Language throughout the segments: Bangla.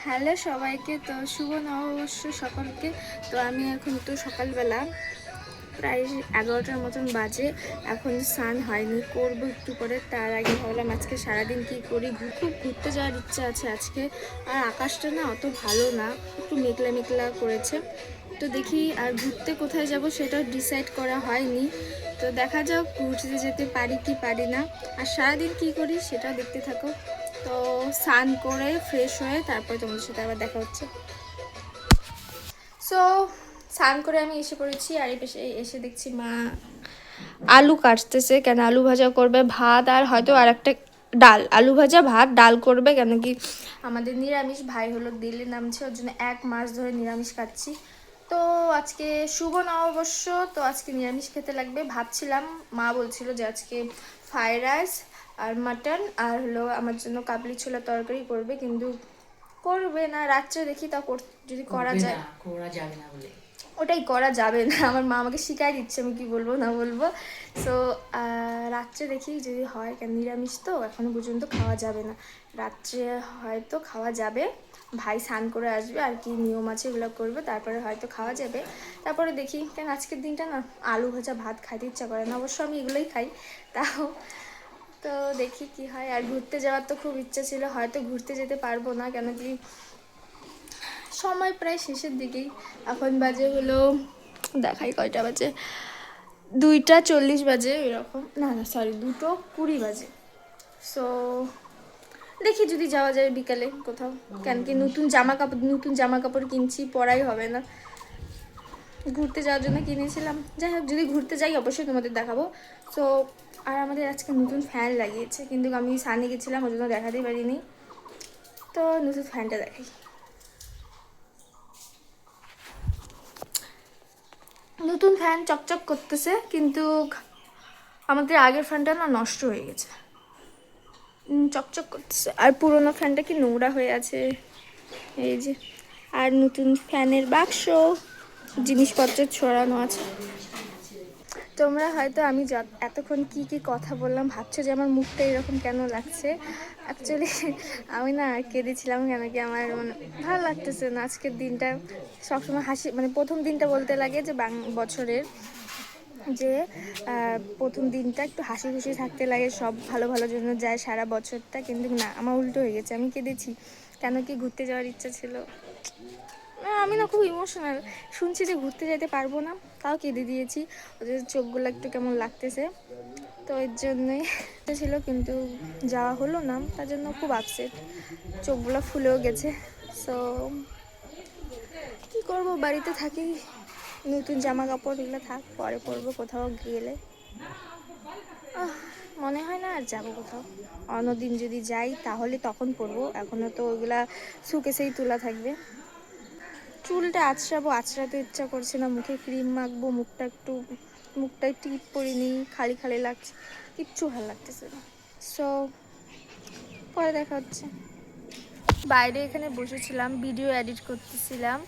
হ্যালো সবাইকে, তো শুভ নববর্ষ সকলকে। তো আমি এখন তো সকালবেলা প্রায় 11টার মতন বাজে, এখন স্নান হয়নি, করবো একটু করে। তার আগে ভাবলাম আজকে সারাদিন কি করি। খুব ঘুরতে যাওয়ার ইচ্ছা আছে আজকে। আর আকাশটা না অত ভালো না, একটু মেঘলা মেঘলা করেছে। তো দেখি আর ঘুরতে কোথায় যাব সেটা ডিসাইড করা হয়নি। তো দেখা যাক ঘুরতে যেতে পারি কি পারি না। আর সারাদিন কি করি সেটা দেখতে থাকো। তো স্নান করে ফ্রেশ হয়ে তারপর তোমাদের সাথে আবার দেখা হচ্ছে। সো স্নান করে আমি এসে পড়েছি, আর এসে দেখছি মা আলু কাটতেছে। কেন আলু ভাজা করবে, ভাত আর হয়তো আর একটা ডাল, আলু ভাজা ভাত ডাল করবে। কেন কি আমাদের নিরামিষ, ভাই হলো দিল্লি নামছে, ওর জন্য 1 মাস ধরে নিরামিষ খাচ্ছি। তো আজকে শুভ নববর্ষ, তো আজকে নিরামিষ খেতে লাগবে। ভাবছিলাম, মা বলছিল যে আজকে ফ্রাইড রাইস আর মাটন আর হলো আমার জন্য কাবলি ছোলা তরকারি করবে, কিন্তু করবে না। রাত্রে দেখি তা যদি করা যায়। করা যাবে না বলে ওটাই করা যাবে না, আমার মা আমাকে শিখাই দিচ্ছে আমি কি বলবো না বলবো। সো রাত্রে দেখি যদি হয়, কেন নিরামিষ তো এখনো পর্যন্ত খাওয়া যাবে না। রাত্রে হয়তো খাওয়া যাবে, ভাই স্নান করে আসবে আর কি নিয়ম আছে এগুলো করবে, তারপরে হয়তো খাওয়া যাবে। তারপরে দেখি, কেন আজকের দিনটা না আলু ভাজা ভাত খাইতে ইচ্ছা করে না, অবশ্য আমি এগুলোই খাই তাও। তো দেখি কি হয়। আর ঘুরতে যাওয়ার তো খুব ইচ্ছা ছিল, হয়তো ঘুরতে যেতে পারবো না, কেন কি সময় প্রায় শেষের দিকেই। এখন বাজে হলো, দেখাই কয়টা বাজে, 2টা 40 বাজে এরকম, না না সরি 2টো 20 বাজে। সো দেখি যদি যাওয়া যায় বিকালে কোথাও। কেন কি নতুন জামা কাপড় কিনছি, পরাই হবে না, ঘুরতে যাওয়ার জন্য কিনেছিলাম। যাই হোক, যদি ঘুরতে যাই অবশ্যই তোমাদের দেখাবো। সো আর আমাদের আজকে নতুন ফ্যান লাগিয়েছে, কিন্তু আমি সানে গেছিলাম ওই জন্য দেখাতেই পারিনি। তো নতুন ফ্যানটা দেখাই। নতুন ফ্যান চকচক করতেছে, কিন্তু আমাদের আগের ফ্যানটা না নষ্ট হয়ে গেছে, চকচক করতেছে। আর পুরোনো ফ্যানটা কি নোংরা হয়ে আছে, এই যে। আর নতুন ফ্যানের বাক্স, জিনিসপত্র ছড়ানো আছে। তোমরা হয়তো আমি এতক্ষণ কি কি কথা বললাম ভাবছো যে আমার মুখটা এরকম কেন লাগছে। অ্যাকচুয়ালি আমি না কেঁদেছিলাম, কেন কি আমার মানে ভালো লাগতেছে না আজকের দিনটা। সবসময় হাসি, মানে প্রথম দিনটা বলতে লাগে যে বছরের যে প্রথম দিনটা একটু হাসি খুশি থাকতে লাগে, সব ভালো ভালো জন্য যায় সারা বছরটা, কিন্তু না আমার উল্টো হয়ে গেছে, আমি কেঁদেছি। কেন কি ঘুরতে যাওয়ার ইচ্ছা ছিল। আমি না খুব ইমোশনাল, শুনছি যে ঘুরতে যেতে পারবো না, তাও কেঁদে দিয়েছি। ওদের চোখগুলো একটু কেমন লাগতেছে, তো এর জন্যই ছিল, কিন্তু যাওয়া হলো না, তার জন্য খুব আপসেট, চোখগুলো ফুলেও গেছে। সো কী করবো, বাড়িতে থাকি, নতুন জামা কাপড় এগুলো থাক, পরে পরবো কোথাও গেলে। মনে হয় না আর যাবো কোথাও। অন্যদিন যদি যাই তাহলে তখন পরবো, এখনও তো ওইগুলা সুকেসেই তোলা থাকবে। চুলটা আঁচড়াবো, আঁচড়াতে ইচ্ছা করছে না, মুখে ক্রিম মাখবো, মুখটা টিপ পরিনি, খালি খালি লাগছে, কিচ্ছু ভালো লাগতেছে না। সো পরে দেখা হচ্ছে। বাইরে এখানে বসেছিলাম, ভিডিও এডিট করতেছিলাম,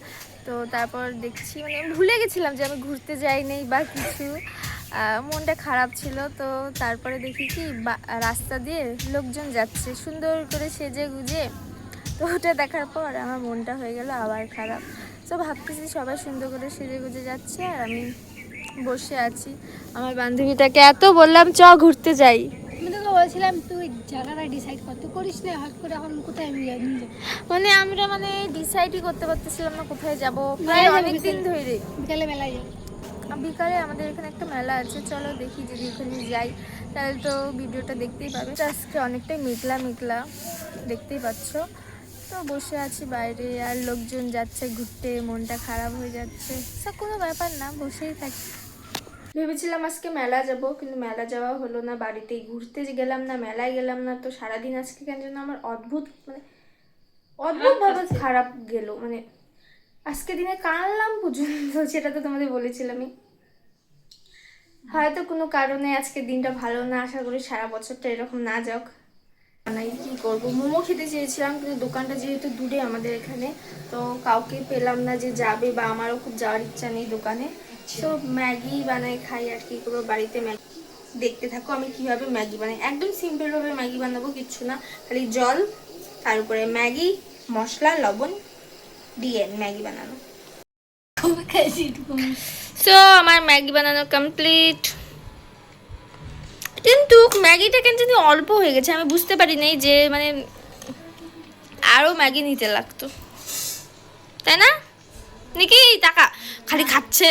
তো তারপর দেখছি মানে ভুলে গেছিলাম যে আমি ঘুরতে যাই নাই বা কিছু, মনটা খারাপ ছিল। তো তারপরে দেখি কি রাস্তা দিয়ে লোকজন যাচ্ছে সুন্দর করে সেজে গুজে, তো ওটা দেখার পর আমার মনটা হয়ে গেল আবার খারাপ। তো ভাবতেছি সবাই সুন্দর করে সেজে গুজে যাচ্ছে আর আমি বসে আছি। আমার বান্ধবীটাকে এত বললাম চ ঘুরতে যাই, আমি তোকে বলছিলাম তুই জায়গাটা ডিসাইড করতে করিস না, হট করে এখন কোথায় নিয়ে যাবি। মানে আমরা মানে ডিসাইডই করতে পারতেছিলাম না কোথায় যাব, প্রায় অনেক দিন ধরে। বিকালে মেলায় যাবো। বিকালে আমাদের এখানে একটা মেলা আছে, চলো দেখি যদি ওখানে যাই তাহলে তো ভিডিওটা দেখতেই পাবে। আজকে অনেকটাই মেঘলা মেঘলা দেখতেই পাচ্ছ। তো বসে আছি বাইরে, আর লোকজন যাচ্ছে ঘুরতে, মনটা খারাপ হয়ে যাচ্ছে। সব কোনো ব্যাপার না, বসেই থাকি। ভেবেছিলাম আজকে মেলা যাব, কিন্তু মেলা যাওয়া হলো না, বাড়িতেই ঘুরতে গেলাম না, মেলায় গেলাম না। তো সারাদিন আজকে কেন যেন আমার অদ্ভুতভাবে খারাপ গেল, মানে আজকে দিনে কানলাম পর্যন্ত, সেটা তো তোমাদের বলেছিলামই। হয়তো কোনো কারণে আজকে দিনটা ভালো না, আশা করি সারা বছরটা এরকম না যাক। নাই কি করবো, মোমো খেতে চেয়েছিলাম, কিন্তু দোকানটা যেহেতু দূরে আমাদের এখানে, তো কাউকে পেলাম না যে যাবে, বা আমারও খুব যাওয়ার ইচ্ছা নেই দোকানে। তো ম্যাগি বানাই খাই আর কি করবো, বাড়িতে ম্যাগি। দেখতে থাকো আমি কিভাবে ম্যাগি বানাই, একদম সিম্পলভাবে ম্যাগি বানাবো, কিচ্ছু না, খালি জল, তার উপরে ম্যাগি, মশলা লবণ দিয়ে ম্যাগি বানানো। খুব খাইছি এটুকু। সো আমার ম্যাগি বানানো কমপ্লিট, কিন্তু ম্যাগিটা কেন জানি অল্প হয়ে গেছে, আমি বুঝতে পারি নাই যে মানে আরও ম্যাগি নিতে লাগতো, তাই না নাকি? টাকা খালি খাচ্ছে।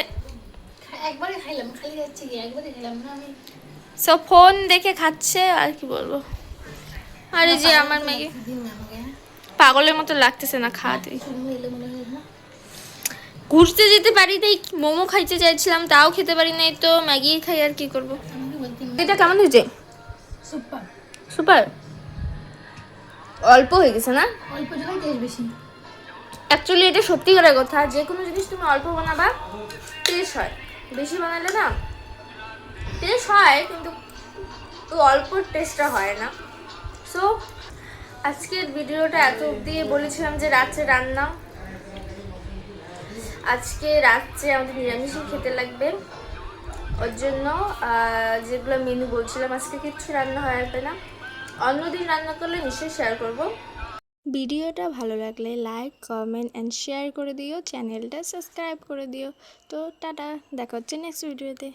একবারে খাইলাম, খালি যাচ্ছে কি একবারে খেলাম না আমি। সো ফোন দেখে খাচ্ছে আর কি বলবো। আর এই যে আমার ম্যাগি দিন আমাকে পাগলের মতো লাগতেছে না খাওয়াতে। শুরু হইলো মনে হয় না। ঘুরতে যেতে পারি তাই মোমো খাইতে চাইছিলাম, তাও খেতে পারি নাই, তো ম্যাগি খাই আর কি করবো। আমাকে বলতে এটা কেমন হয়েছে? সুপার। সুপার। অল্প হয়ে গেছে না? অল্প জায়গায় টেস্ট বেশি। অ্যাকচুয়ালি এটা সত্যি করার কথা, যে কোনো জিনিস তুমি অল্প বানাবা টেস্ট হয়, বেশি বানালে না টেস্ট হয় কিন্তু অল্প টেস্টটা হয় না। সো আজকের ভিডিওটা এত অবধি। বলেছিলাম যে রাত্রে রান্না, আজকে রাত্রে আমাদের নিরামিষই খেতে লাগবে, ওর জন্য যেগুলো মেনু বলছিলাম আজকে কিচ্ছু রান্না হবে না, অন্যদিন রান্না করলে নিশ্চয়ই শেয়ার করব। ভিডিওটা ভালো লাগলে লাইক কমেন্ট অ্যান্ড শেয়ার করে দিও, চ্যানেলটা সাবস্ক্রাইব করে দিও। তো টাটা, দেখা হচ্ছে নেক্সট ভিডিওতে।